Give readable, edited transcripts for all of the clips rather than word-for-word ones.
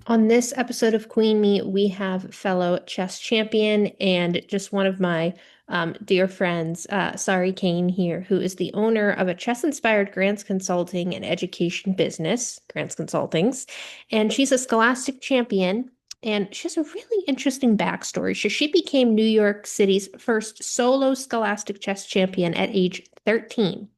On this episode of Queen Meet, we have fellow chess champion and just one of my dear friends, Sari Caine here, who is the owner of a chess-inspired grants consulting and education business, Grants Consultings, and she's a scholastic champion. And she has a really interesting backstory. She became New York City's first solo scholastic chess champion at age 13.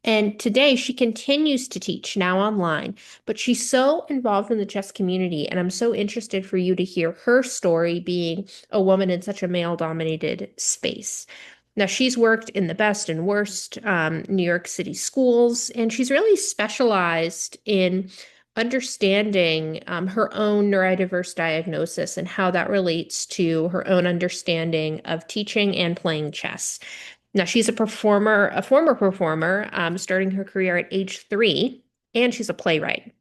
And today she continues to teach now online, but she's so involved in the chess community. And I'm so interested for you to hear her story being a woman in such a male dominated space. Now, she's worked in the best and worst New York City schools, and she's really specialized in understanding her own neurodiverse diagnosis and how that relates to her own understanding of teaching and playing chess. Now, she's a former performer, starting her career at age 3, and she's a playwright.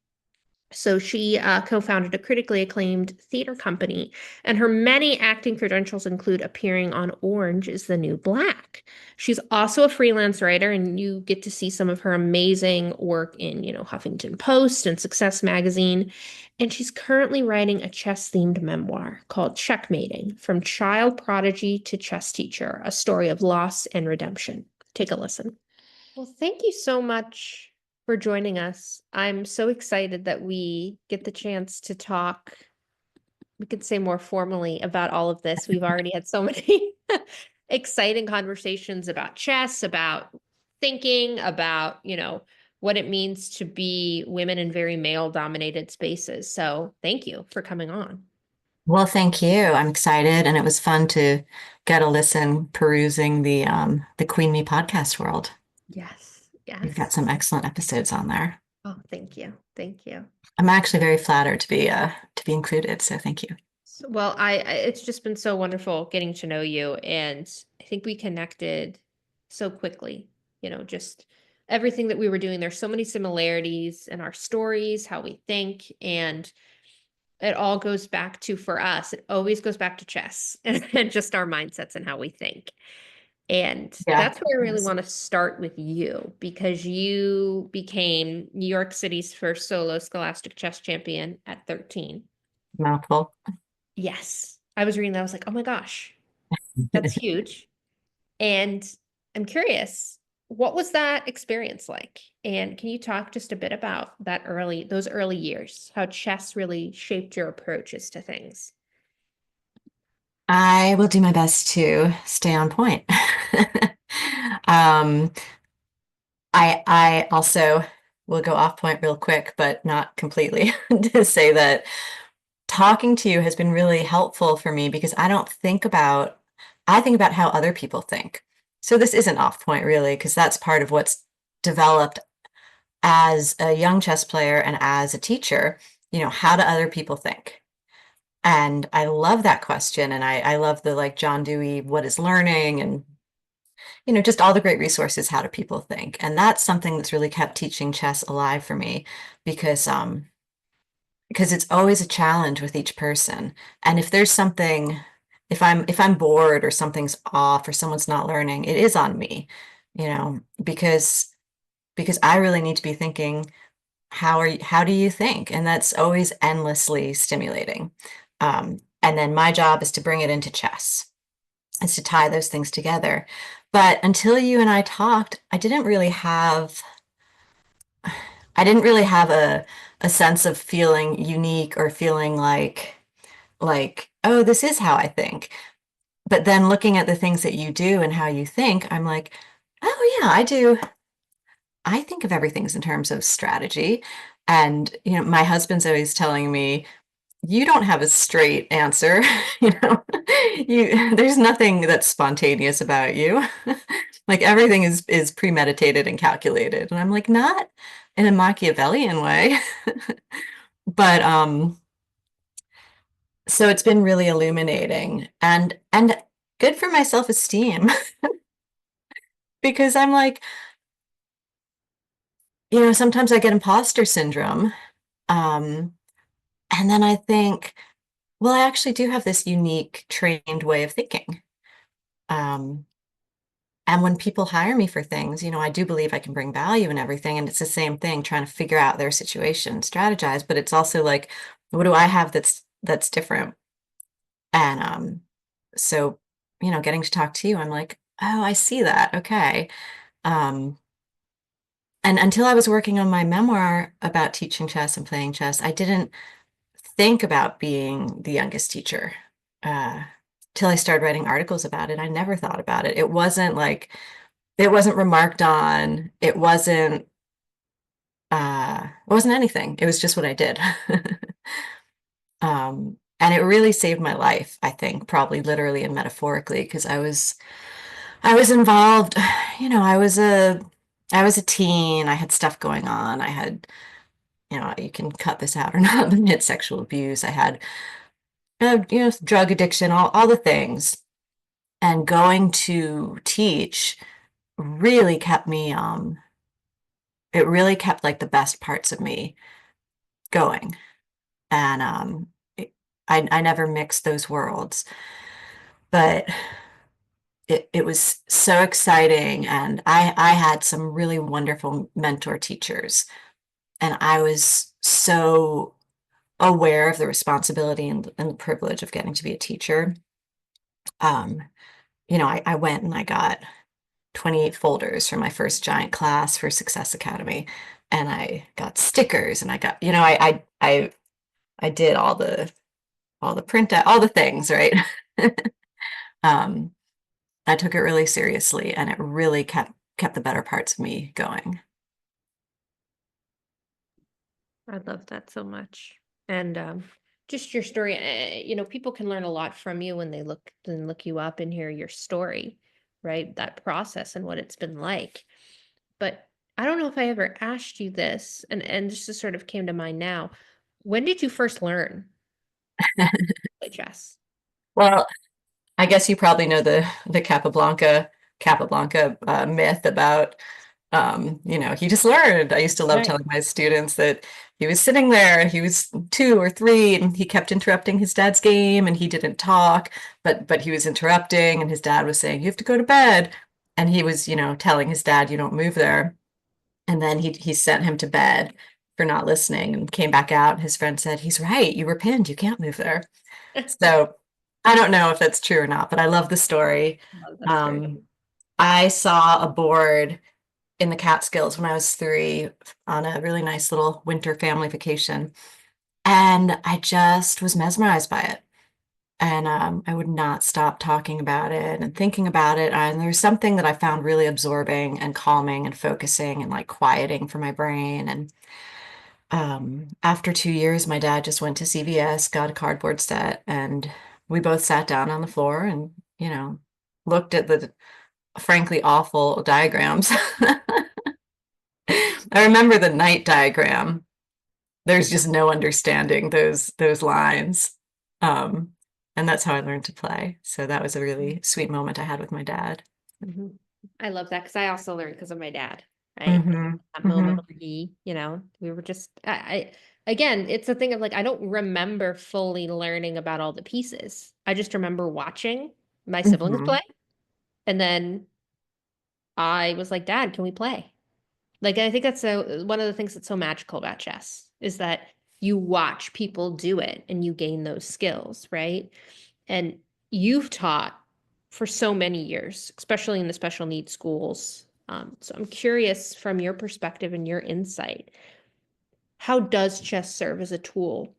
So she co-founded a critically acclaimed theater company, and her many acting credentials include appearing on Orange is the New Black. She's also a freelance writer, and you get to see some of her amazing work in, Huffington Post and Success Magazine. And she's currently writing a chess-themed memoir called Checkmating: From Child Prodigy to Chess Teacher, a story of loss and redemption. Take a listen. Well, thank you so much for joining us. I'm so excited that we get the chance to talk. We could say more formally about all of this. We've already had so many exciting conversations about chess, about thinking, about, what it means to be women in very male dominated spaces. So thank you for coming on. Well, thank you. I'm excited, and it was fun to get a listen perusing the Queen Me podcast world. Yes, You've got yes. some excellent episodes on there. Oh, thank you. Thank you. I'm actually very flattered to be included, so thank you. Well, it's just been so wonderful getting to know you, and I think we connected so quickly. Just everything that we were doing. There's so many similarities in our stories, how we think, and it all goes back to, for us, it always goes back to chess and just our mindsets and how we think. And Yeah. that's where I really Yes. want to start with you because you became New York City's first solo scholastic chess champion at 13. Mouthful. Yes. I was reading that. I was like, oh my gosh, that's huge. And I'm curious, what was that experience like? And can you talk just a bit about those early years, how chess really shaped your approaches to things? I will do my best to stay on point. Um, I also will go off point real quick, but not completely, to say that talking to you has been really helpful for me because I think about how other people think. So this isn't off point really, because that's part of what's developed as a young chess player and as a teacher. How do other people think? And I love that question. And I love the like John Dewey, what is learning? And, just all the great resources, how do people think? And that's something that's really kept teaching chess alive for me because because it's always a challenge with each person. And if there's something, if I'm bored or something's off or someone's not learning, it is on me, because I really need to be thinking, how do you think? And that's always endlessly stimulating. And then my job is to bring it into chess, is to tie those things together. But until you and I talked, I didn't really have a sense of feeling unique or feeling like, oh, this is how I think. But then looking at the things that you do and how you think, I'm like, oh yeah, I do. I think of everything in terms of strategy. And, my husband's always telling me, you don't have a straight answer. You know, there's nothing that's spontaneous about you. Like everything is premeditated and calculated. And I'm like, not in a Machiavellian way. But so it's been really illuminating and good for my self-esteem because I'm like, sometimes I get imposter syndrome. Um, and then I think, well, I actually do have this unique trained way of thinking. Um, and when people hire me for things, I do believe I can bring value and everything. And it's the same thing, trying to figure out their situation, strategize. But it's also like, what do I have that's different? And so, getting to talk to you, I'm like, oh, I see that. Okay. Um, and until I was working on my memoir about teaching chess and playing chess, I didn't think about being the youngest teacher. Uh, till I started writing articles about it, I never thought about it. It wasn't remarked on. It wasn't anything. It was just what I did. And it really saved my life, I think, probably literally and metaphorically, because I was involved, I was a teen. I had stuff going on. I had, you can cut this out or not, but I had sexual abuse. I had, drug addiction, all the things. And going to teach really kept me, it really kept like the best parts of me going. And I never mixed those worlds, but it was so exciting. And I had some really wonderful mentor teachers. And I was so aware of the responsibility and the privilege of getting to be a teacher. Um, I went and I got 28 folders for my first giant class for Success Academy. And I got stickers and I got, I did all the print out, all the things, right? um, I took it really seriously and it really kept the better parts of me going. I love that so much. And just your story, people can learn a lot from you when they look you up and hear your story, right? That process and what it's been like. But I don't know if I ever asked you this, and just sort of came to mind now. When did you first learn to play chess? Well, I guess you probably know the Capablanca myth about he just learned. I used to love Right. telling my students that he was sitting there, he was 2 or 3, and he kept interrupting his dad's game, and he didn't talk, but he was interrupting, and his dad was saying, "You have to go to bed," and he was, telling his dad, "You don't move there," and then he sent him to bed for not listening, and came back out, and his friend said, "He's right. You were pinned. You can't move there." So I don't know if that's true or not, but I love the story. Oh, that's very Um, I saw a board in the Catskills when I was 3 on a really nice little winter family vacation. And I just was mesmerized by it. And I would not stop talking about it and thinking about it. And there's something that I found really absorbing and calming and focusing and like quieting for my brain. And after 2 years, my dad just went to CVS, got a cardboard set, and we both sat down on the floor and, looked at the frankly awful diagrams. I remember the night diagram. There's just no understanding those lines. Um, and that's how I learned to play. So that was a really sweet moment I had with my dad. Mhm. I love that because I also learned because of my dad, right? Hmm. That moment Hmm. where we were just, again, it's a thing of like, I don't remember fully learning about all the pieces. I just remember watching my siblings Hmm. play. And then I was like, Dad, can we play? Like, I think that's one of the things that's so magical about chess is that you watch people do it and you gain those skills, right? And you've taught for so many years, especially in the special needs schools. So I'm curious from your perspective and your insight, how does chess serve as a tool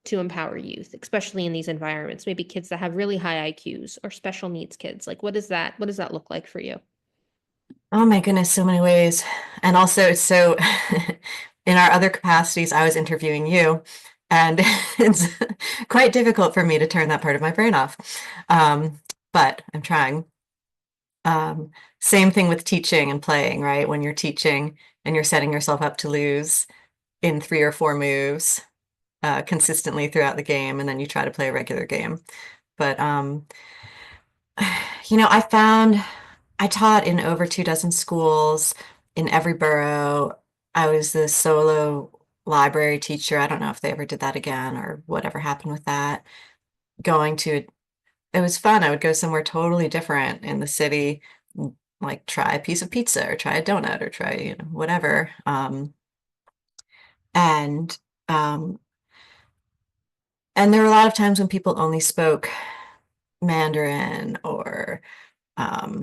to empower youth, especially in these environments, maybe kids that have really high IQs or special needs kids? Like, what does that look like for you? Oh my goodness, so many ways. And also, so in our other capacities, I was interviewing you, and it's quite difficult for me to turn that part of my brain off. Um, but I'm trying. Um, Same thing with teaching and playing, right? When you're teaching and you're setting yourself up to lose in 3 or 4 moves consistently throughout the game, and then you try to play a regular game. But I found I taught in over 2 dozen schools in every borough. I was the solo library teacher. I don't know if they ever did that again or whatever happened with that. Going to It was fun. I would go somewhere totally different in the city, like try a piece of pizza or try a donut or try, whatever. And um, And there were a lot of times when people only spoke Mandarin or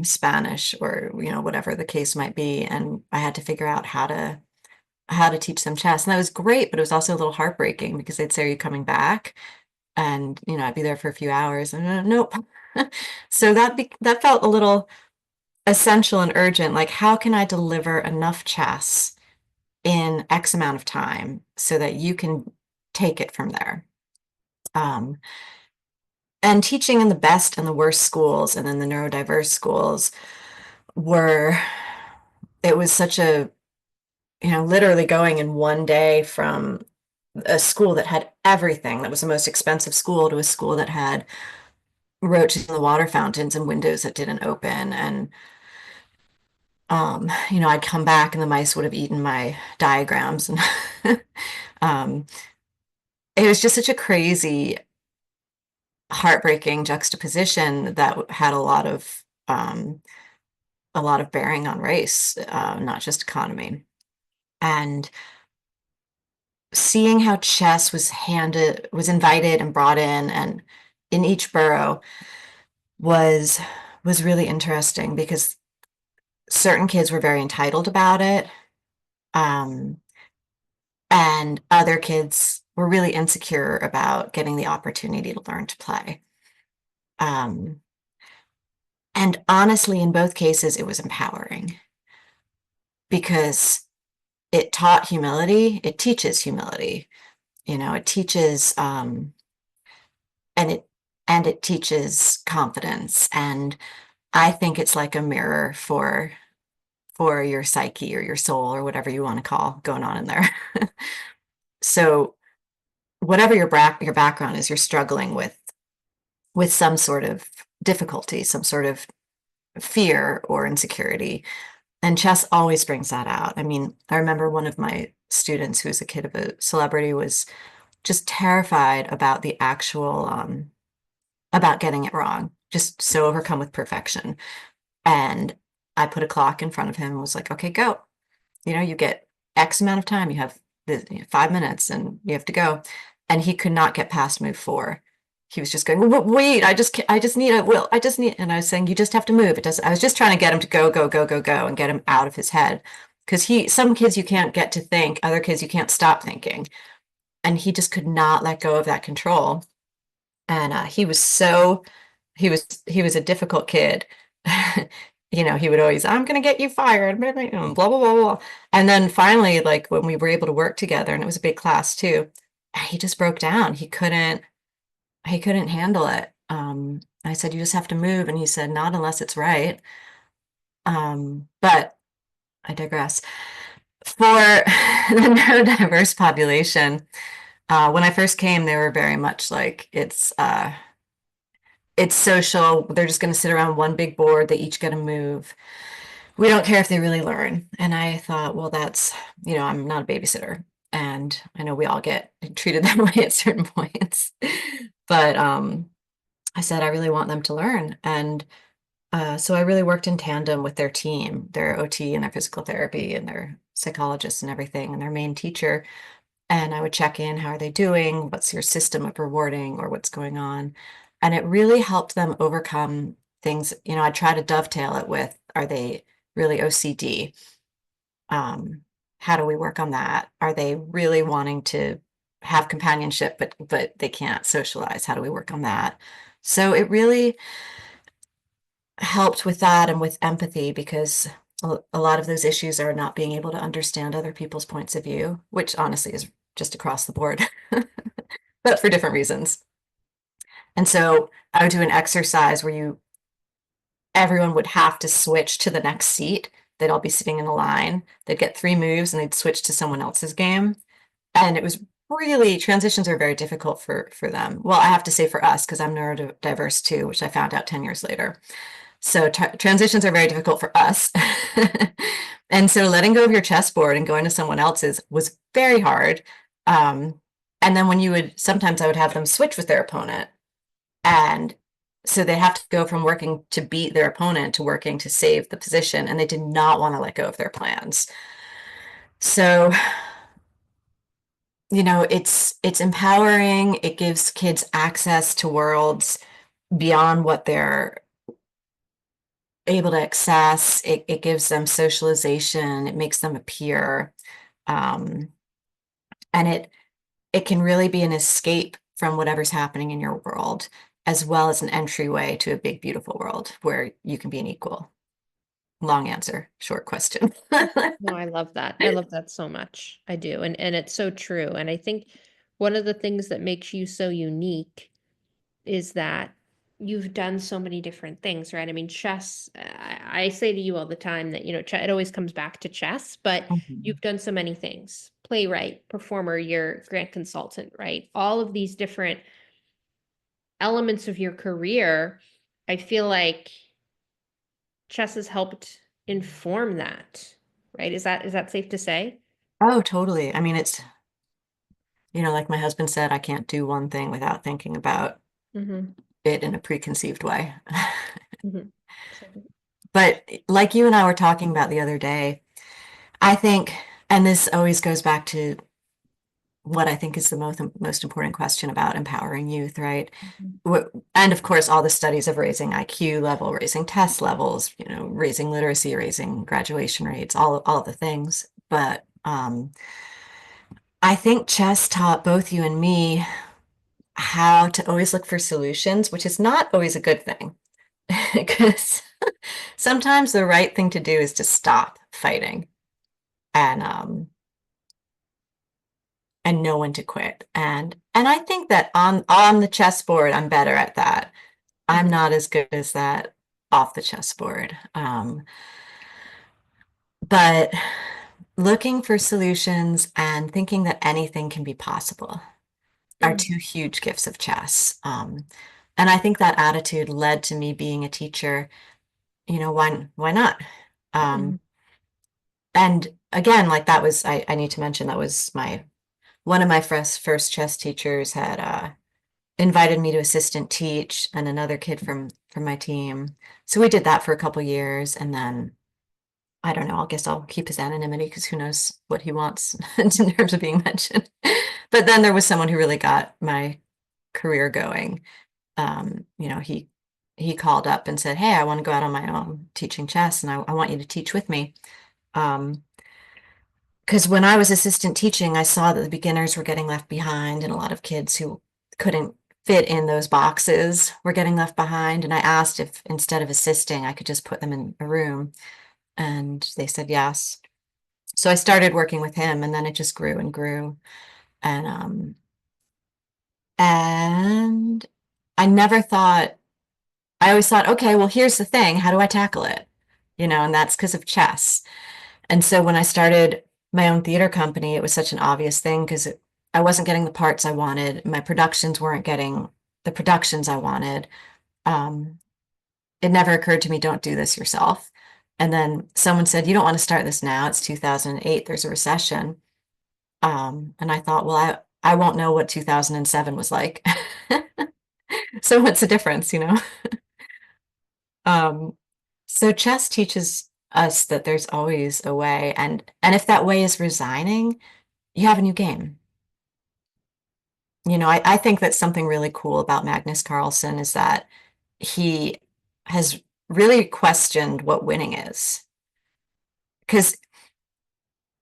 Spanish or whatever the case might be, and I had to figure out how to teach them chess, and that was great, but it was also a little heartbreaking because they'd say, "Are you coming back?" And I'd be there for a few hours, and nope. So that felt a little essential and urgent. Like, how can I deliver enough chess in X amount of time so that you can take it from there? Um, and teaching in the best and the worst schools, and then the neurodiverse schools were, it was such a, literally going in one day from a school that had everything, that was the most expensive school, to a school that had roaches in the water fountains and windows that didn't open. And, I'd come back and the mice would have eaten my diagrams. And um, it was just such a crazy, heartbreaking juxtaposition that had a lot of bearing on race, not just economy. And seeing how chess was invited and brought in in each borough was was really interesting because certain kids were very entitled about it, um, and other kids were really insecure about getting the opportunity to learn to play. Um, and honestly, in both cases, it was empowering because it taught humility. It teaches humility. It teaches and it teaches confidence. And I think it's like a mirror for your psyche or your soul or whatever you want to call going on in there. So whatever your background is, you're struggling with some sort of difficulty, some sort of fear or insecurity. And chess always brings that out. I mean, I remember one of my students who was a kid of a celebrity was just terrified about the actual about getting it wrong, just so overcome with perfection. And I put a clock in front of him and was like, okay, go. You get X amount of time. You have 5 minutes and you have to go. And he could not get past move 4. He was just going, wait, I just need, I just need, and I was saying, you just have to move. It does. I was just trying to get him to go, go, go, go, go, and get him out of his head. Because some kids you can't get to think, other kids you can't stop thinking. And he just could not let go of that control. And he was a difficult kid. He would always, I'm gonna get you fired, blah, blah, blah, blah, blah. And then finally, like when we were able to work together, and it was a big class too, he just broke down. He couldn't handle it. I said, you just have to move. And he said, not unless it's right. But I digress. For the neurodiverse population, when I first came, they were very much like it's social. They're just going to sit around one big board. They each get to move. We don't care if they really learn. And I thought, well, I'm not a babysitter. And I know we all get treated that way at certain points. But I said, I really want them to learn. And so I really worked in tandem with their team, their OT and their physical therapy and their psychologists and everything, and their main teacher. And I would check in, how are they doing? What's your system of rewarding or what's going on? And it really helped them overcome things. I try to dovetail it with, are they really OCD? Um, how do we work on that? Are they really wanting to have companionship, but they can't socialize? How do we work on that? So it really helped with that and with empathy because a lot of those issues are not being able to understand other people's points of view, which honestly is just across the board, but for different reasons. And so I would do an exercise where everyone would have to switch to the next seat. They'd all be sitting in a line. They'd get 3 moves and they'd switch to someone else's game. And it was really, transitions are very difficult for them. Well, I have to say for us, because I'm neurodiverse too, which I found out 10 years later. So transitions are very difficult for us. And so letting go of your chessboard and going to someone else's was very hard. And then sometimes I would have them switch with their opponent. And so they have to go from working to beat their opponent to working to save the position. And they did not want to let go of their plans. So it's empowering. It gives kids access to worlds beyond what they're able to access. It gives them socialization. It makes them a peer. Um, and it can really be an escape from whatever's happening in your world, as well as an entryway to a big, beautiful world where you can be an equal. Long answer, short question. No, I love that. I love that so much. I do. And it's so true. And I think one of the things that makes you so unique is that you've done so many different things, right? I mean, chess, I say to you all the time that, it always comes back to chess, but Mhm. you've done so many things. Playwright, performer, your grant consultant, right? All of these different elements of your career, I feel like chess has helped inform that, right? Is that safe to say? Oh, totally. I mean, like my husband said, I can't do one thing without thinking about Mm-hmm. it in a preconceived way. Mm-hmm. So, But like you and I were talking about the other day, I think, and this always goes back to what I think is the most important question about empowering youth, right? mhm. And of course, all the studies of raising IQ level, raising test levels, raising literacy, raising graduation rates, all of the things. But I think chess taught both you and me how to always look for solutions, which is not always a good thing. Because sometimes the right thing to do is to stop fighting and know when to quit. And I think that on the chessboard, I'm better at that. I'm Mhm. not as good as that off the chessboard. But looking for solutions and thinking that anything can be possible are Mhm. two huge gifts of chess. And I think that attitude led to me being a teacher. Why not? Um, Mhm. and again, like that was, I need to mention that was one of my first chess teachers had invited me to assistant teach and another kid from my team. So we did that for a couple years, and then I don't know, I guess I'll keep his anonymity because who knows what he wants in terms of being mentioned. But then there was someone who really got my career going. He called up and said, "Hey, I want to go out on my own teaching chess, and I want you to teach with me." Um, because when I was assistant teaching, I saw that the beginners were getting left behind, and a lot of kids who couldn't fit in those boxes were getting left behind. And I asked if instead of assisting, I could just put them in a room, and they said yes. So I started working with him, and then it just grew and grew. And I never thought, I always thought, okay, well, here's the thing. How do I tackle it? And that's because of chess. And so when I started my own theater company, it was such an obvious thing because I wasn't getting the parts I wanted. My productions weren't getting the productions I wanted. Um, it never occurred to me, don't do this yourself. And then someone said, you don't want to start this now. It's 2008. There's a recession. And I thought, well, I won't know what 2007 was like. So what's the difference, you know? Um, so chess teaches us that there's always a way, and if that way is resigning, you have a new game. I think that something really cool about Magnus Carlsen is that he has really questioned what winning is. Because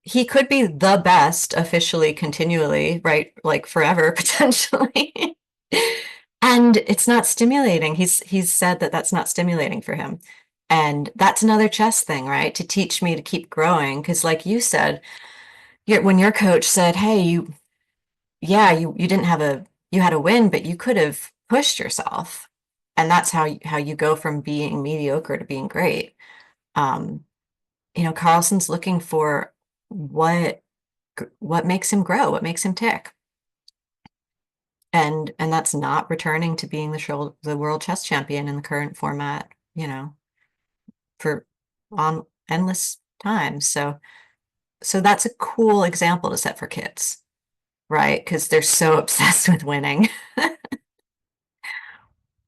he could be the best officially, continually, right? Like forever, potentially. And it's not stimulating. He's said that that's not stimulating for him. And that's another chess thing, right? To teach me to keep growing. Because like you said, when your coach said, hey, yeah, you didn't have you had a win, but you could have pushed yourself. And that's how you go from being mediocre to being great. Um, Carlson's looking for what what makes him grow, what makes him tick. And that's not returning to being the world chess champion in the current format, for on endless time. So that's a cool example to set for kids, right? Because they're so obsessed with winning.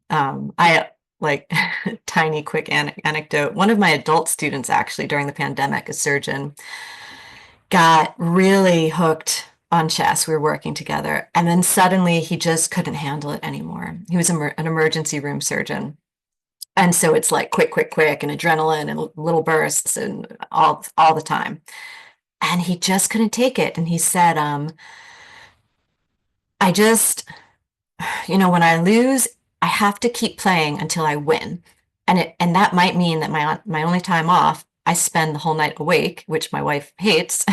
I like tiny quick anecdote. One of my adult students actually during the pandemic, a surgeon, got really hooked on chess. We were working together. And then suddenly he just couldn't handle it anymore. He was an emergency room surgeon. And so it's like quick, quick, quick, and adrenaline and little bursts and all the time. And he just couldn't take it. And he said, I just, when I lose, I have to keep playing until I win. And that might mean that my only time off, I spend the whole night awake, which my wife hates.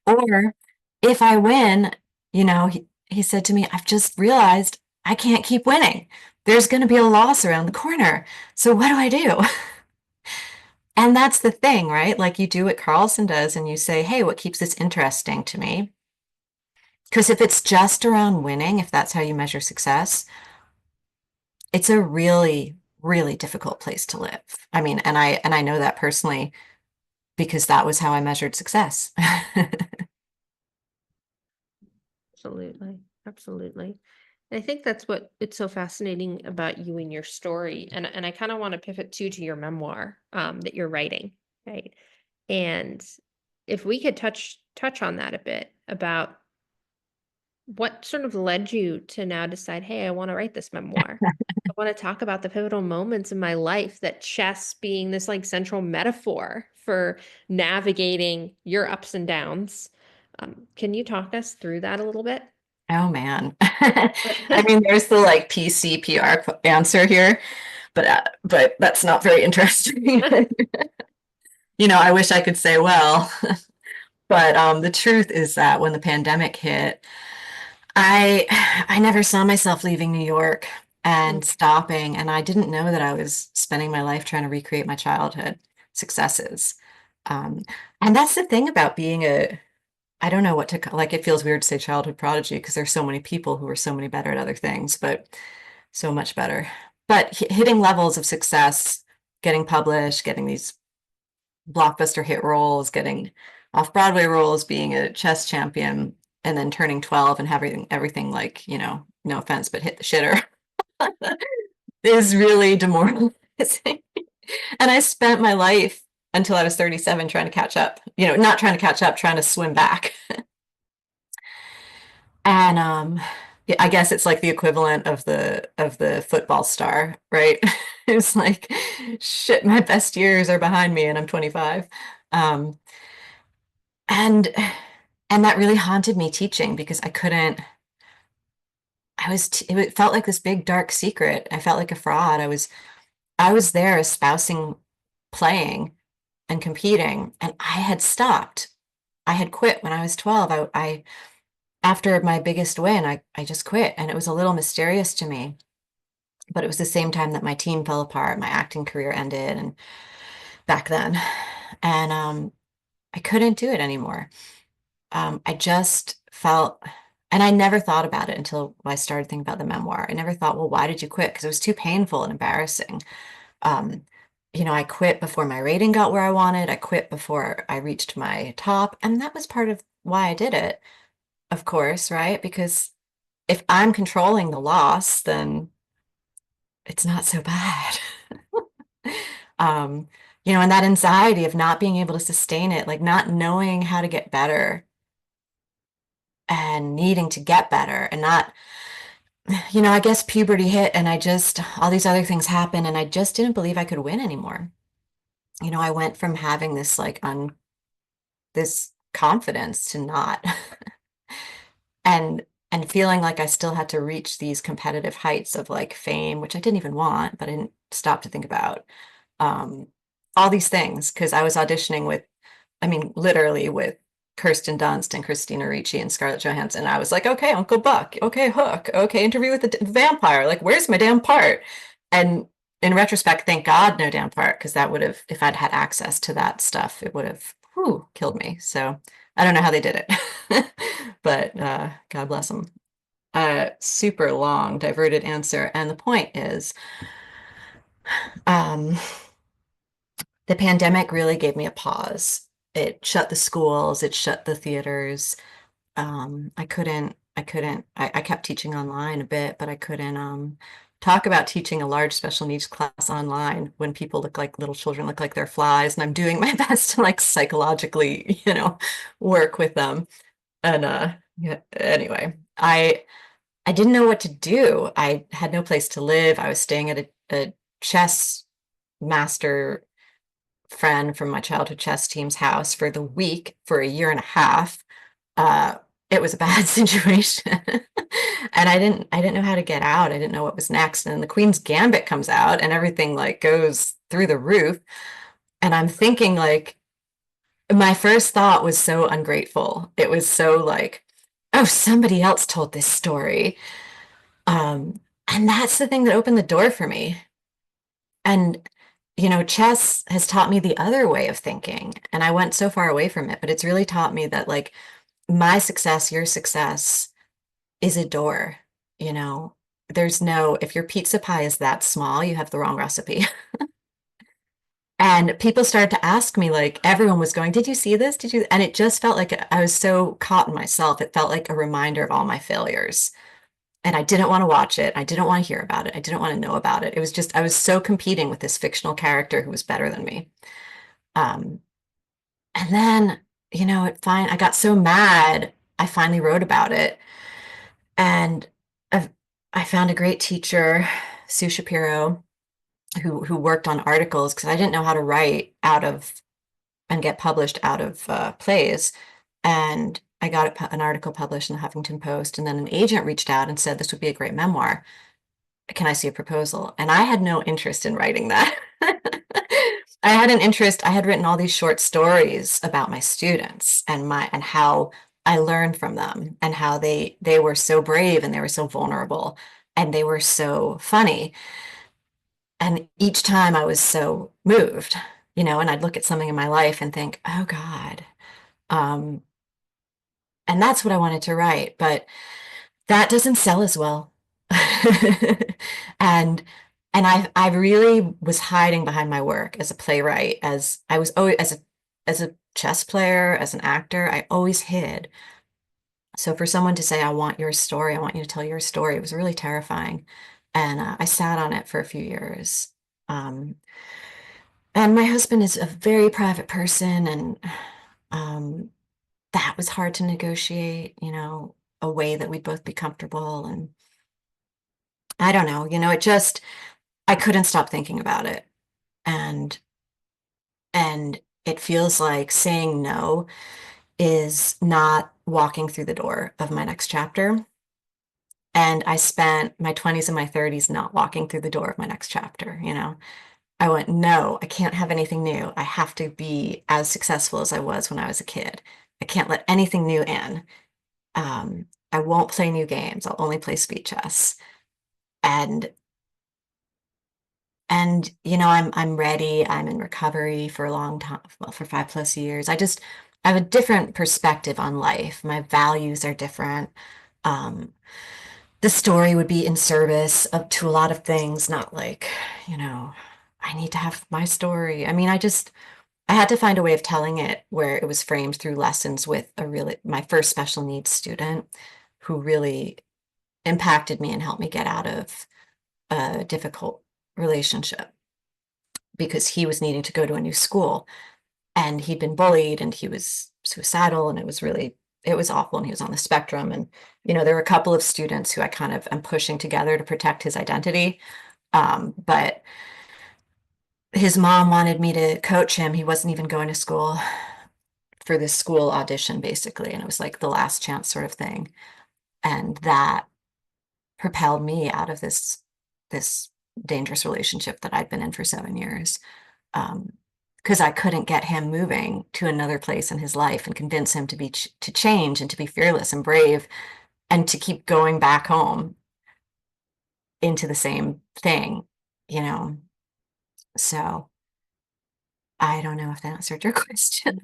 Or if I win, he said to me, I've just realized I can't keep winning. There's going to be a loss around the corner. So what do I do? And that's the thing, right? Like you do what Carlson does and you say, hey, what keeps this interesting to me? Because if it's just around winning, if that's how you measure success, it's a really, really difficult place to live. I mean, and I know that personally because that was how I measured success. Absolutely. Absolutely. And I think that's what it's so fascinating about you and your story. And I kind of want to pivot too to your memoir that you're writing, right? And if we could touch on that a bit about what sort of led you to now decide, hey, I want to write this memoir. I want to talk about the pivotal moments in my life, that chess being this like central metaphor for navigating your ups and downs. Can you talk us through that a little bit? Oh man. I mean, there's the like PCPR answer here, but that's not very interesting. I wish I could say, well, but the truth is that when the pandemic hit, I I never saw myself leaving New York Mm, and stopping, and I didn't know that I was spending my life trying to recreate my childhood successes. Um, and that's the thing about being I don't know what to like. It feels weird to say childhood prodigy because there's so many people who are so many better at other things, but so much better. But hitting levels of success, getting published, getting these blockbuster hit roles, getting off Broadway roles, being a chess champion, and then turning 12 and having everything like, no offense, but hit the shitter is really demoralizing. And I spent my life until I was 37 trying to catch up, not trying to catch up, trying to swim back. And yeah, I guess it's like the equivalent of the football star, right? It's like, shit, my best years are behind me and I'm 25. Um, and and that really haunted me teaching because it felt like this big dark secret. I felt like a fraud. I was there espousing playing and competing, and I had stopped. I had quit when I was 12. I after my biggest win, I just quit, and it was a little mysterious to me. But it was the same time that my team fell apart, my acting career ended, and back then, and I couldn't do it anymore. I just felt, and I never thought about it until I started thinking about the memoir. I never thought, well, why did you quit? Because it was too painful and embarrassing. Um, I quit before my rating got where I wanted. I quit before I reached my top. And that was part of why I did it, of course, right? Because if I'm controlling the loss, then it's not so bad. Um, and that anxiety of not being able to sustain it, like not knowing how to get better and needing to get better and not, I guess puberty hit and all these other things happened and I just didn't believe I could win anymore. I went from having this this confidence to not and and feeling like I still had to reach these competitive heights of like fame, which I didn't even want, but I didn't stop to think about. Um, all these things because I was auditioning I mean, literally with Kirsten Dunst and Christina Ricci and Scarlett Johansson. I was like, okay, Uncle Buck, okay, Hook, okay, Interview with the Vampire. Like, where's my damn part? And in retrospect, thank God, no damn part, because that would have, if I'd had access to that stuff, it would have killed me. So I don't know how they did it, but God bless them. Super long, diverted answer. And the point is, um, the pandemic really gave me a pause. It shut the schools, it shut the theaters. I kept teaching online a bit, but I couldn't talk about teaching a large special needs class online when people look like little children, look like they're flies, and I'm doing my best to like psychologically, work with them. And yeah, anyway, I didn't know what to do. I had no place to live. I was staying at a chess master friend from my childhood chess team's house for the week for a year and a half. Uh, it was a bad situation. And I didn't know how to get out. I didn't know what was next. And the Queen's Gambit comes out and everything like goes through the roof. And I'm thinking like my first thought was so ungrateful. It was so like, oh, somebody else told this story. Um, and that's the thing that opened the door for me. And, chess has taught me the other way of thinking. And I went so far away from it, but it's really taught me that, like, my success, your success is a door. You know, if your pizza pie is that small, you have the wrong recipe. And people started to ask me, like, everyone was going, did you see this? Did you? And it just felt like I was so caught in myself. It felt like a reminder of all my failures. And I didn't want to watch it. I didn't want to hear about it. I didn't want to know about it. It was just, I was so competing with this fictional character who was better than me. Um, and then, I got so mad, I finally wrote about it. And I've, I found a great teacher, Sue Shapiro, who worked on articles because I didn't know how to write out of and get published out of plays. And I got an article published in the Huffington Post, and then an agent reached out and said this would be a great memoir. Can I see a proposal? And I had no interest in writing that. I had an interest, I had written all these short stories about my students and how I learned from them and how they were so brave and they were so vulnerable and they were so funny. And each time I was so moved, and I'd look at something in my life and think, oh God. Um, and that's what I wanted to write, but that doesn't sell as well. And I really was hiding behind my work as a playwright, as I was always as a chess player, as an actor, I always hid. So for someone to say, I want your story, I want you to tell your story, it was really terrifying. And I sat on it for a few years. Um, and my husband is a very private person, and um, that was hard to negotiate, a way that we'd both be comfortable. And I don't know, I couldn't stop thinking about it. And and it feels like saying no is not walking through the door of my next chapter. And I spent my 20s and my 30s not walking through the door of my next chapter. I went, no, I can't have anything new. I have to be as successful as I was when I was a kid. I can't let anything new in. I won't play new games. I'll only play speed chess. And I'm ready. I'm in recovery for a long time, well, for 5+ years. I have a different perspective on life. My values are different. Um, the story would be in service of to a lot of things, not like, you know, I need to have my story. I mean, I had to find a way of telling it where it was framed through lessons with my first special needs student who really impacted me and helped me get out of a difficult relationship because he was needing to go to a new school and he'd been bullied and he was suicidal, and it was awful, and he was on the spectrum. And there were a couple of students who I kind of am pushing together to protect his identity. But his mom wanted me to coach him. He wasn't even going to school for this school audition, basically, and it was like the last chance sort of thing. And that propelled me out of this dangerous relationship that I'd been in for 7 years. Because I couldn't get him moving to another place in his life and convince him to change and to be fearless and brave and to keep going back home into the same thing, you know. So I don't know if that answered your question.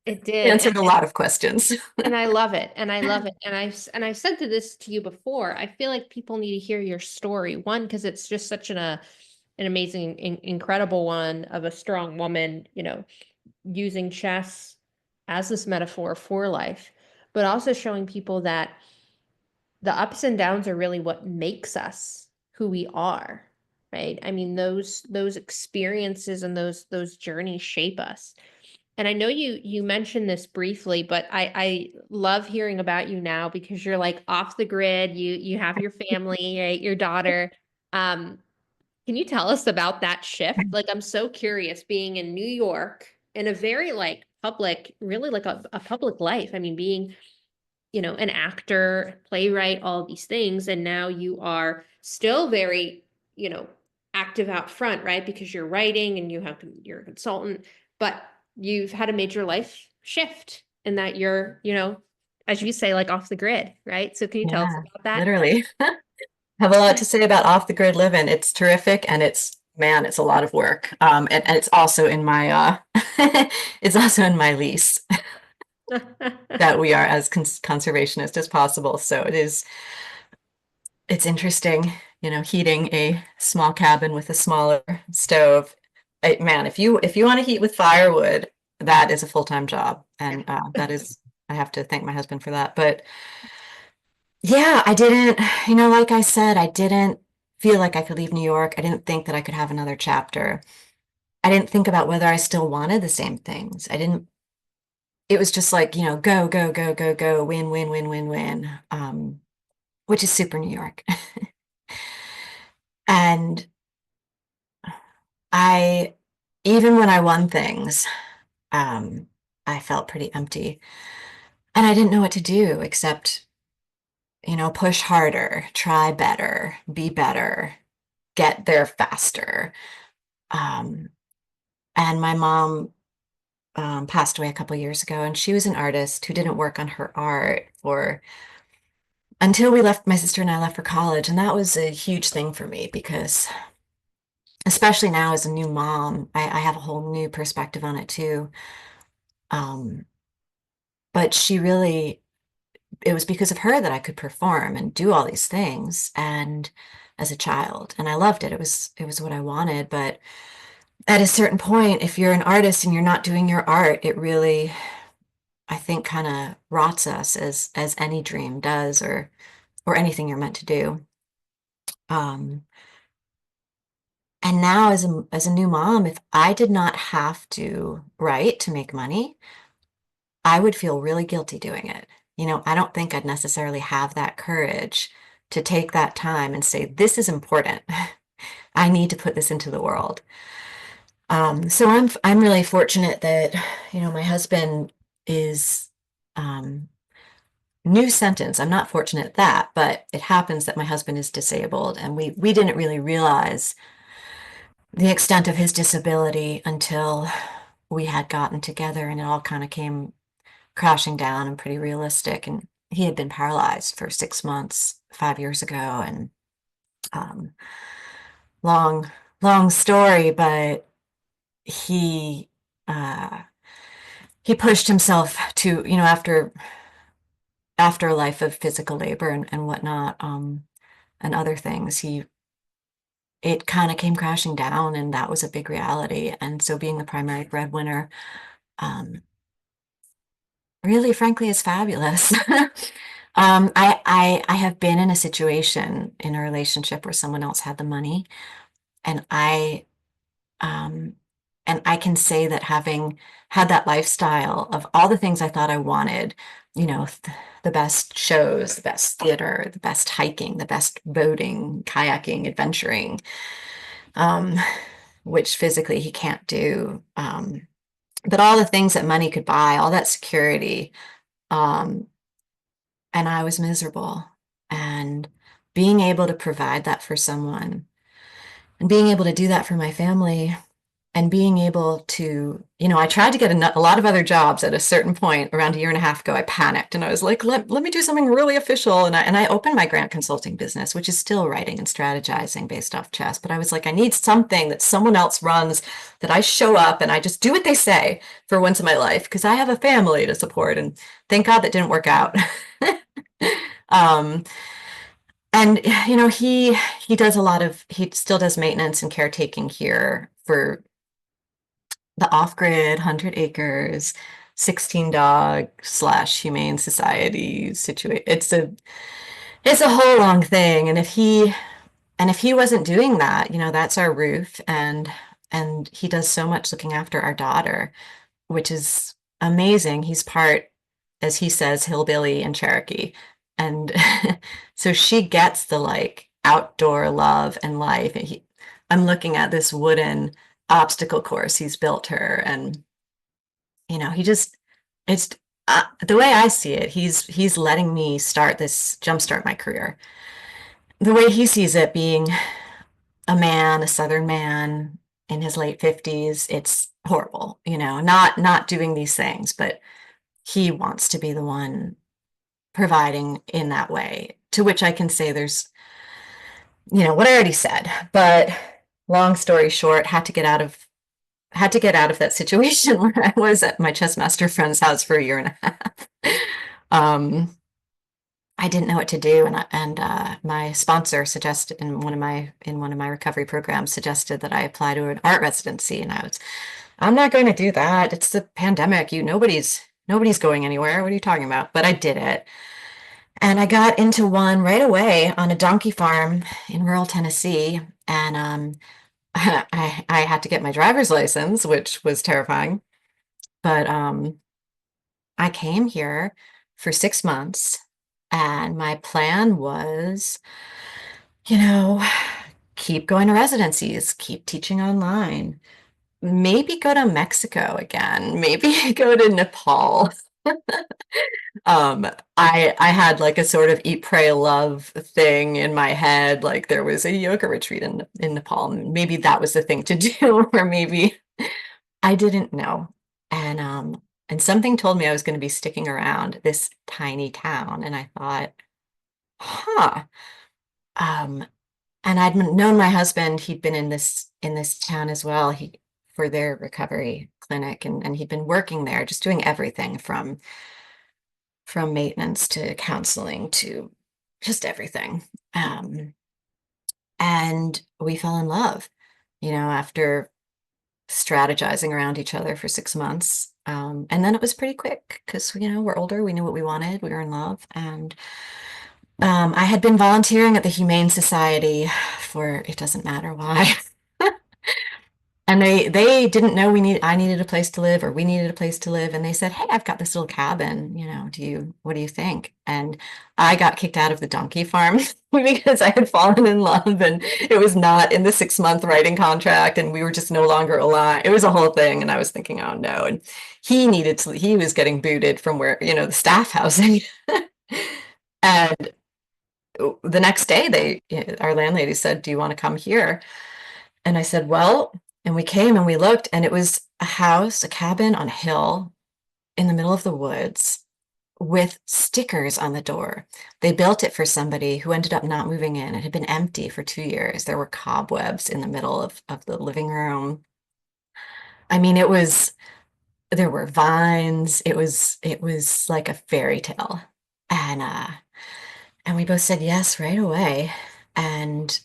It did. Answered a lot of questions. And I love it. And I love it. And I've said this to you before. I feel like people need to hear your story. One, because it's just such an amazing, incredible one of a strong woman, using chess as this metaphor for life, but also showing people that the ups and downs are really what makes us who we are, right? I mean, those experiences and those journeys shape us. And I know you mentioned this briefly, but I love hearing about you now because you're like off the grid. You have your family, right? Your daughter. Um, can you tell us about that shift? Like, I'm so curious being in New York in a very like public, really like a public life. I mean, being, an actor, playwright, all of these things. And now you are still very, active out front, right? Because you're writing and you're a consultant, but you've had a major life shift and that you're, as you say, like off the grid, right? So can you tell us Yeah, about that? literally. Have a lot to say about off the grid living. It's terrific and man, it's a lot of work. And it's also in my it's also in my lease that we are as conservationist as possible. So it's interesting, heating a small cabin with a smaller stove. Man, if you want to heat with firewood, that is a full-time job. And that is I have to thank my husband for that. But yeah, I didn't, like I said, I didn't feel like I could leave New York. I didn't think that I could have another chapter. I didn't think about whether I still wanted the same things. I didn't, it was just like, go, go, go, go, go, win, win, win, win, win, which is super New York. And I, even when I won things, um, I felt pretty empty. And I didn't know what to do except, push harder, try better, be better, get there faster. Um, and my mom passed away a couple years ago, and she was an artist who didn't work on her art for until my sister and I left for college. And that was a huge thing for me because, especially now as a new mom, I have a whole new perspective on it too. Um, but it was because of her that I could perform and do all these things and as a child. And I loved it. It was what I wanted. But at a certain point, if you're an artist and you're not doing your art, it really, I think, kind of rots us as any dream does, or anything you're meant to do. Um, and now as a new mom, if I did not have to write to make money, I would feel really guilty doing it. I don't think I'd necessarily have that courage to take that time and say, this is important. I need to put this into the world. So I'm really fortunate that, my husband is new sentence. I'm not fortunate at that, but it happens that my husband is disabled, and we didn't really realize the extent of his disability until we had gotten together, and it all kind of came crashing down and pretty realistic. And he had been paralyzed for 6 months 5 years ago, and um, long, long story, but he uh, he pushed himself to, after a life of physical labor and whatnot, and other things, it kind of came crashing down, and that was a big reality. And so being the primary breadwinner, um, really, frankly, is fabulous. I have been in a situation in a relationship where someone else had the money, and um, I can say that having had that lifestyle of all the things I thought I wanted, the best shows, the best theater, the best hiking, the best boating, kayaking, adventuring, um, which physically he can't do. But all the things that money could buy, all that security, um, and I was miserable. And being able to provide that for someone and being able to do that for my family and being able to, I tried to get a lot of other jobs at a certain point around a year and a half ago. I panicked and I was like, let me do something really official. And I opened my grant consulting business, which is still writing and strategizing based off chess. But I was like, I need something that someone else runs, that I show up and I just do what they say for once in my life, because I have a family to support. And thank God that didn't work out. um, and he still does maintenance and caretaking here for the off-grid 100 acres 16 dog slash humane society situation. It's a whole long thing. And if he wasn't doing that, that's our roof. And he does so much looking after our daughter. which is amazing. He's part, as he says, hillbilly and Cherokee. And so she gets the like outdoor love and life. And I'm looking at this wooden obstacle course he's built her. And, he just, it's the way I see it, he's letting me jumpstart my career. The way he sees it being a man, a Southern man in his late 50s, it's horrible, not doing these things, but he wants to be the one providing in that way, to which I can say there's, what I already said. But long story short, had to get out of that situation where I was at my chess master friend's house for a year and a half. Um, I didn't know what to do, and my sponsor suggested in one of my recovery programs suggested that I apply to an art residency, and I'm not going to do that. It's the pandemic. Nobody's going anywhere. What are you talking about? But I did it, and I got into one right away on a donkey farm in rural Tennessee, and I had to get my driver's license, which was terrifying, but I came here for 6 months, and my plan was, you know, keep going to residencies, keep teaching online, maybe go to Mexico again, maybe go to Nepal. Um, I had like a sort of eat, pray, love thing in my head. Like there was a yoga retreat in Nepal. And maybe that was the thing to do, or maybe I didn't know. And something told me I was going to be sticking around this tiny town, and I thought, huh. Um, and known my husband. He'd been in this town as well. He for their recovery clinic, and he'd been working there, just doing everything from maintenance to counseling to just everything. Um, and we fell in love, after strategizing around each other for 6 months. And then it was pretty quick because, we're older, we knew what we wanted, we were in love. And I had been volunteering at the Humane Society for it doesn't matter why. And they didn't know I needed a place to live or we needed a place to live. And they said, "Hey, I've got this little cabin, what do you think?" And I got kicked out of the donkey farm because I had fallen in love and it was not in the 6 month writing contract and we were just no longer aligned. It was a whole thing. And I was thinking, oh no. And he was getting booted from where, the staff housing. And the next day our landlady said, "Do you want to come here?" And I said, "Well," and we came and we looked, and it was a cabin on a hill in the middle of the woods with stickers on the door. They built it for somebody who ended up not moving in. It had been empty for 2 years. There were cobwebs in the middle of the living room. I mean, there were vines. It was like a fairy tale. And we both said yes right away. And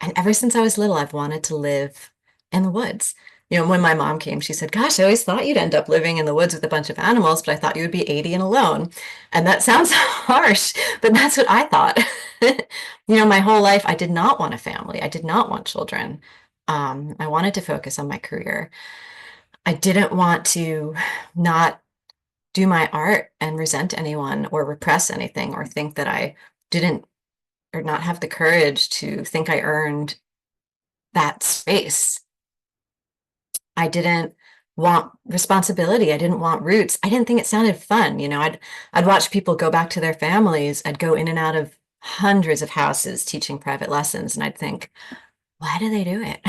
and ever since I was little, I've wanted to live in the woods. When my mom came, she said, "Gosh, I always thought you'd end up living in the woods with a bunch of animals, but I thought you would be 80 and alone." And that sounds harsh, but that's what I thought. My whole life, I did not want a family. I did not want children. I wanted to focus on my career. I didn't want to not do my art and resent anyone or repress anything or think that I didn't or not have the courage to think I earned that space. I didn't want responsibility. I didn't want roots. I didn't think it sounded fun. I'd watch people go back to their families. I'd go in and out of hundreds of houses teaching private lessons, and I'd think, why do they do it?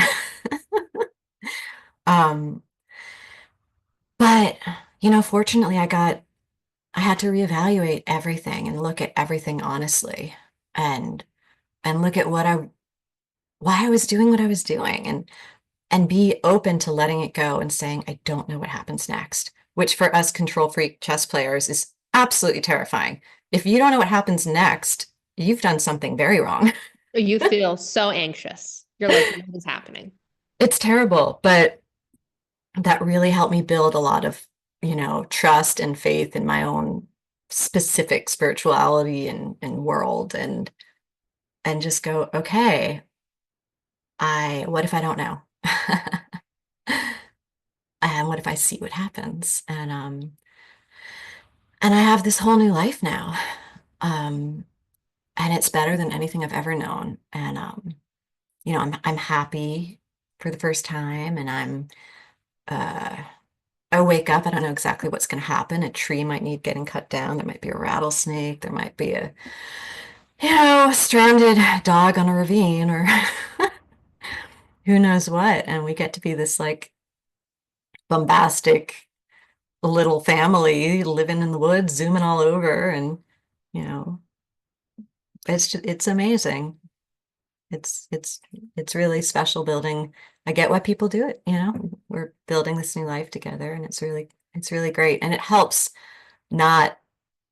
um, but fortunately, I had to reevaluate everything and look at everything honestly, and look at why I was doing what I was doing, and be open to letting it go and saying, I don't know what happens next, which for us control freak chess players is absolutely terrifying. If you don't know what happens next, you've done something very wrong. You feel so anxious. You're like, what is happening? It's terrible, but that really helped me build a lot of, trust and faith in my own specific spirituality and world, and just go, okay, what if I don't know? and what if I see what happens? And I have this whole new life now. Um, and it's better than anything I've ever known. And I'm happy for the first time, and uh I wake up, I don't know exactly what's going to happen. A tree might need getting cut down. There might be a rattlesnake. There might be a, stranded dog on a ravine, or who knows what. And we get to be this like bombastic little family living in the woods, zooming all over. And, you know, it's amazing. It's it's really special building. I get why people do it, We're building this new life together, and it's really great. And it helps not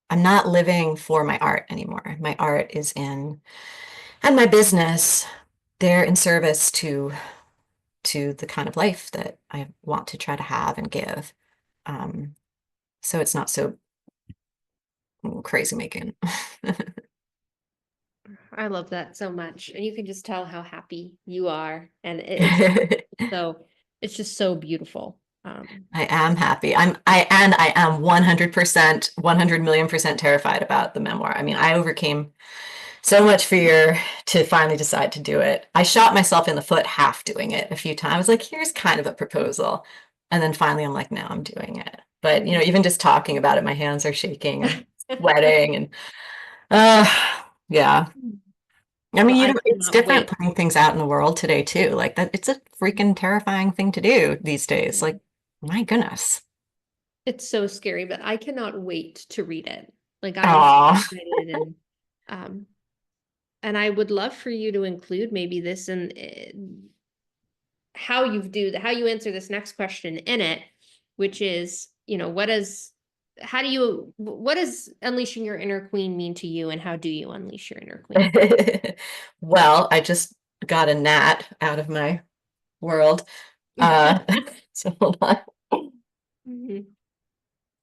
I'm not living for my art anymore. My art is in and my business, they're in service to the kind of life that I want to try to have and give. Um, so it's not so crazy making. I love that so much. And you can just tell how happy you are. And it's just so it's just so beautiful. I am happy. I am 100%, 100 million% terrified about the memoir. I mean, I overcame so much fear to finally decide to do it. I shot myself in the foot half doing it a few times. Like, here's kind of a proposal. And then finally I'm like, no, I'm doing it. But, Mhm. even just talking about it, my hands are shaking and sweating and uh yeah. I Well, mean, I it's cannot different wait. putting things out in the world today too. Like that, it's a freaking terrifying thing to do these days. Mhm. Like, my goodness. It's so scary, but I cannot wait to read it. Like I am so Oh. excited, um and I would love for you to include maybe this in how you answer this next question in it, which is, what does unleashing your inner queen mean to you, and how do you unleash your inner queen? Well, I just got a gnat out of my world. Uh, so hold on. Mhm.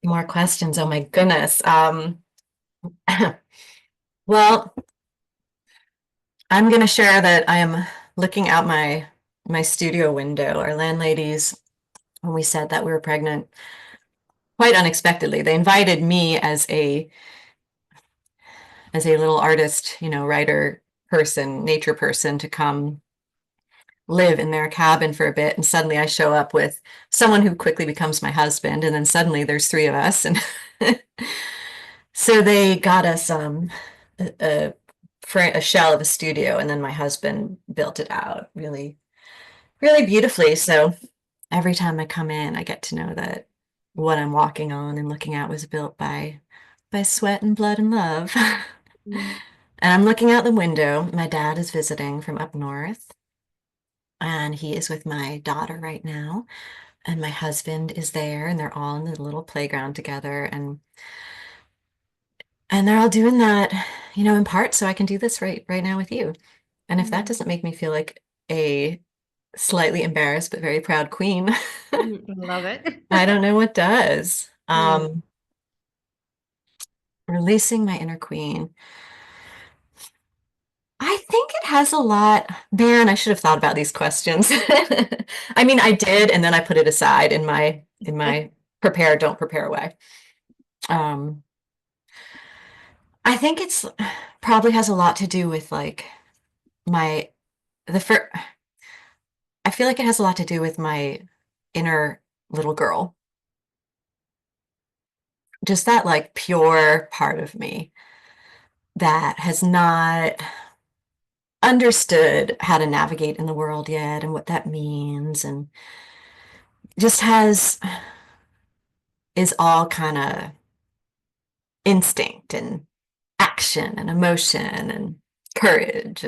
More questions. Oh my goodness. Well, I'm gonna share that I am looking out my studio window. Our landladies, when we said that we were pregnant, quite unexpectedly, they invited me as a little artist, writer person, nature person, to come live in their cabin for a bit. And suddenly I show up with someone who quickly becomes my husband. And then suddenly there's three of us. And so they got us a, a shell of a studio. And then my husband built it out really, really beautifully. So every time I come in, I get to know that what I'm walking on and looking at was built by sweat and blood and love. Mhm. And I'm looking out the window. My dad is visiting from up north, and he is with my daughter right now. And my husband is there, and they're all in the little playground together, and they're all doing that, in part so I can do this right now with you. And if that Mhm. doesn't make me feel like a slightly embarrassed but very proud queen, Mhm. I love it. I don't know what does. Mm. Releasing my inner queen. I think it has a lot. Man, I should have thought about these questions. I mean, I did, and then I put it aside in my prepare, don't prepare way. Um, I think it's probably has a lot to do with like my the fir I feel like it has a lot to do with my inner little girl. Just that like pure part of me that has not understood how to navigate in the world yet and what that means, and just has is all kind of instinct and action and emotion and courage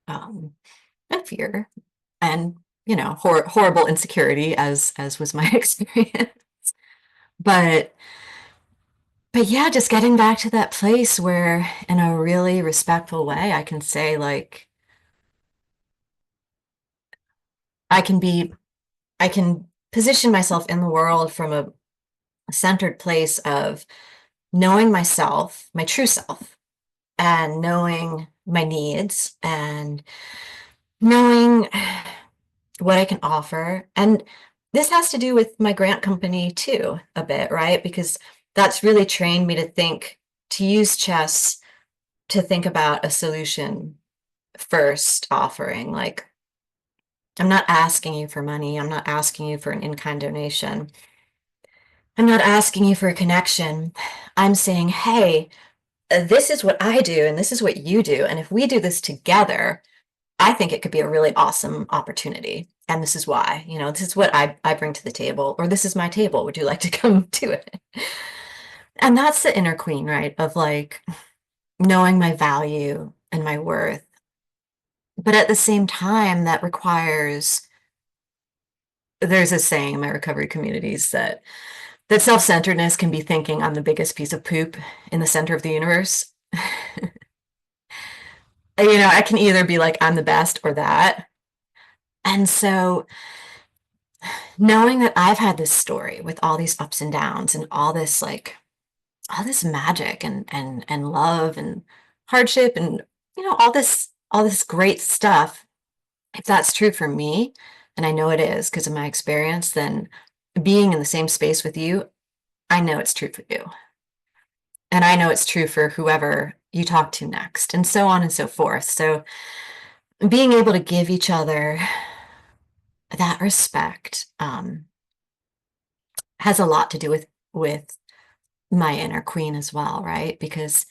um, and fear and horrible insecurity as was my experience. But but yeah, just getting back to that place where in a really respectful way I can say like I can be I can position myself in the world from a centered place of knowing myself, my true self, and knowing my needs and knowing what I can offer. And this has to do with my grant company too, a bit, right? Because that's really trained me to think, to use chess to think about a solution first offering. Like, I'm not asking you for money. I'm not asking you for an in-kind donation. I'm not asking you for a connection. I'm saying, hey, this is what I do and this is what you do. And if we do this together, I think it could be a really awesome opportunity. And this is why, this is what I bring to the table, or this is my table. Would you like to come to it? And that's the inner queen, right? Of like knowing my value and my worth. But at the same time, that requires, there's a saying in my recovery communities that self-centeredness can be thinking I'm the biggest piece of poop in the center of the universe. I can either be like, I'm the best or that. And so knowing that I've had this story with all these ups and downs and all this magic and love and hardship and all this great stuff, if that's true for me, and I know it is because of my experience, then being in the same space with you, I know it's true for you. And I know it's true for whoever you talk to next, and so on and so forth. So being able to give each other that respect has a lot to do with my inner queen as well, right? Because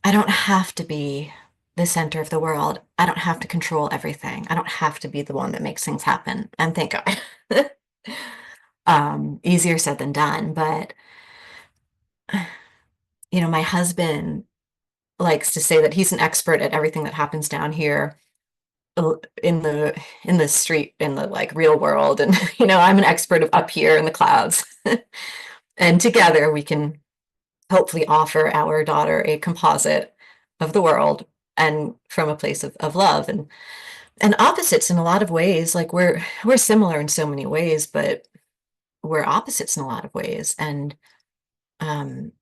I don't have to be the center of the world. I don't have to control everything. I don't have to be the one that makes things happen. And thank God. Easier said than done. But my husband likes to say that he's an expert at everything that happens down here in the street, in the like real world. And I'm an expert of up here in the clouds. And together we can hopefully offer our daughter a composite of the world, and from a place of love and opposites in a lot of ways. Like we're similar in so many ways, but we're opposites in a lot of ways. And um,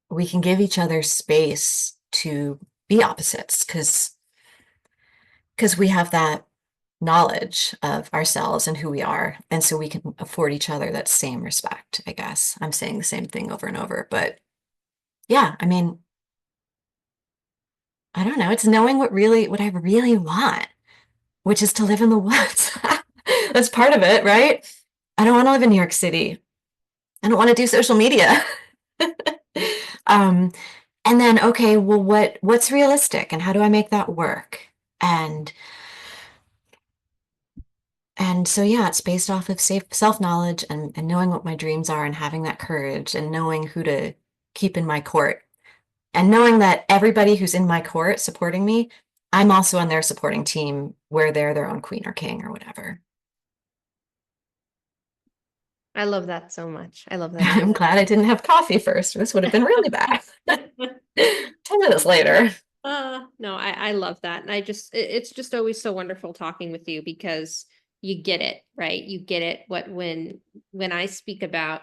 we can give each other space to be opposites because we have that knowledge of ourselves and who we are. And so we can afford each other that same respect, I guess. I'm saying the same thing over and over, but yeah, I mean, I don't know. It's knowing what I really want, which is to live in the woods. That's part of it, right? I don't want to live in New York City. I don't want to do social media. um, and then, okay, well, what's realistic, and how do I make that work? And and so yeah, it's based off of safe self-knowledge and knowing what my dreams are and having that courage and knowing who to keep in my court and knowing that everybody who's in my court supporting me, I'm also on their supporting team where they're their own queen or king or whatever. I love that so much. I love that so I'm glad I didn't have coffee first. This would have been really bad. much. 10 minutes later. No, I love that. And it's just always so wonderful talking with you because you get it, right? You get it when I speak about,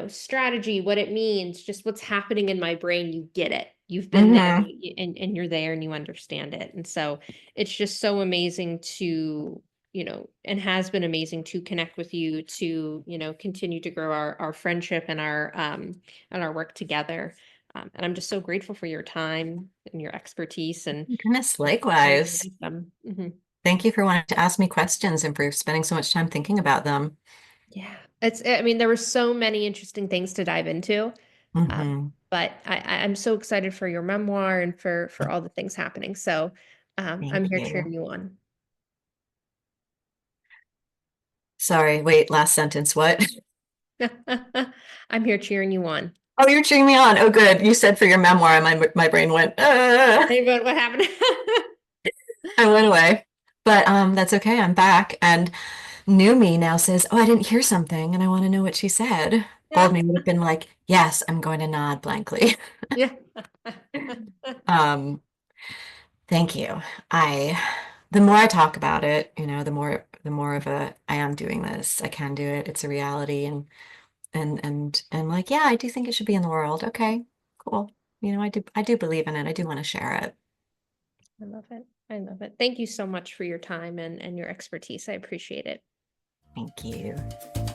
strategy, what it means, just what's happening in my brain, you get it. You've been there Hmm. and you're there and you understand it. And so it's just so amazing to, and has been amazing to connect with you to, continue to grow our friendship and our work together. And I'm just so grateful for your time and your expertise and Goodness, all your likewise. wisdom. Thank you for wanting to ask me questions and for spending so much time thinking about them. Yeah, I mean, there were so many interesting things to dive into. Hmm. But I'm so excited for your memoir and for all the things happening. So Thank I'm here you. cheering you on. Sorry, wait, last sentence. What? I'm here cheering you on. Oh, you're cheering me on. Oh, good. You said for your memoir, and my brain went, Hey, but what happened? I went away. But that's okay. I'm back. And new me now says, oh, I didn't hear something and I want to know what she said. Yeah. Old me would have been like, yes, I'm going to nod blankly. Yeah. Um, thank you. I the more I talk about it, the more of a I am doing this. I can do it. It's a reality and like, yeah, I do think it should be in the world. Okay, cool. I do believe in it. I do want to share it. I love it. I love it. Thank you so much for your time and your expertise. I appreciate it. Thank you.